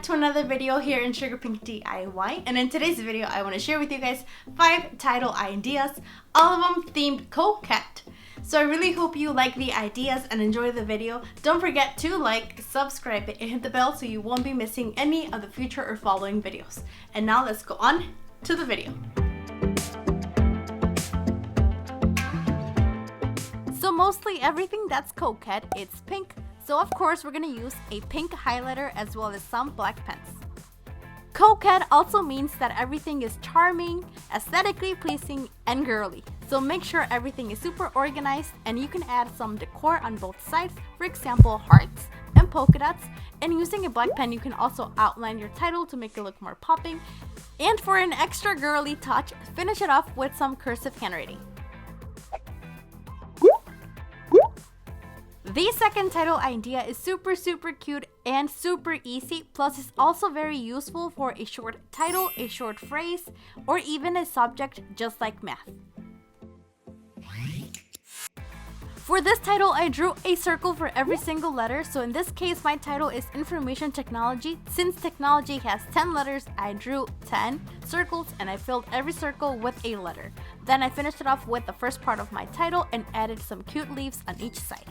to another video here in SugarPinkDIY, and in today's video I want to share with you guys 5 title ideas, all of them themed coquette. So I really hope you like the ideas and enjoy the video. Don't forget to like, subscribe, and hit the bell so you won't be missing any of the future or following videos. And now let's go on to the video. So mostly everything that's coquette, it's pink. So of course we're gonna use a pink highlighter as well as some black pens. Coquette also means that everything is charming, aesthetically pleasing, and girly. So make sure everything is super organized, and you can add some decor on both sides, for example hearts and polka dots. And using a black pen you can also outline your title to make it look more popping. And for an extra girly touch, finish it off with some cursive handwriting. The second title idea is super cute and super easy, plus it's also very useful for a short title, a short phrase, or even a subject just like math. For this title, I drew a circle for every single letter, so in this case my title is Information Technology. Since technology has 10 letters, I drew 10 circles and I filled every circle with a letter. Then I finished it off with the first part of my title and added some cute leaves on each side.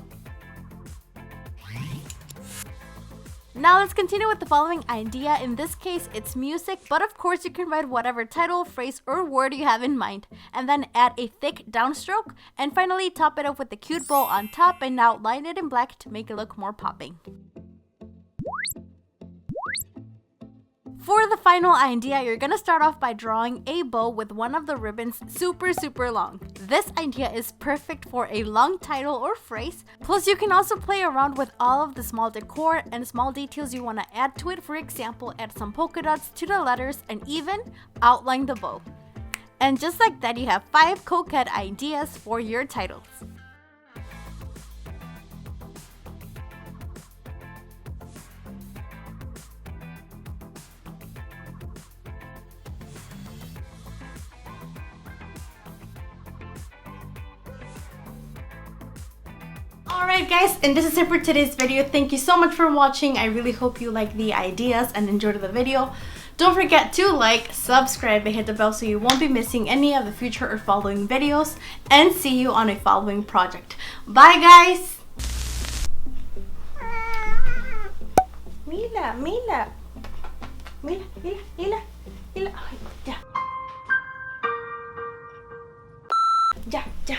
Now let's continue with the following idea. In this case, it's music, but of course you can write whatever title, phrase, or word you have in mind, and then add a thick downstroke, and finally top it up with a cute bow on top and outline it in black to make it look more popping. For the final idea, you're gonna start off by drawing a bow with one of the ribbons super long. This idea is perfect for a long title or phrase, plus you can also play around with all of the small decor and small details you want to add to it. For example, add some polka dots to the letters and even outline the bow. And just like that, you have 5 coquette ideas for your titles. Alright guys, and this is it for today's video. Thank you so much for watching. I really hope you like the ideas and enjoyed the video. Don't forget to like, subscribe, and hit the bell so you won't be missing any of the future or following videos. And see you on a following project. Bye guys! Mila. Ay, ya. Ya.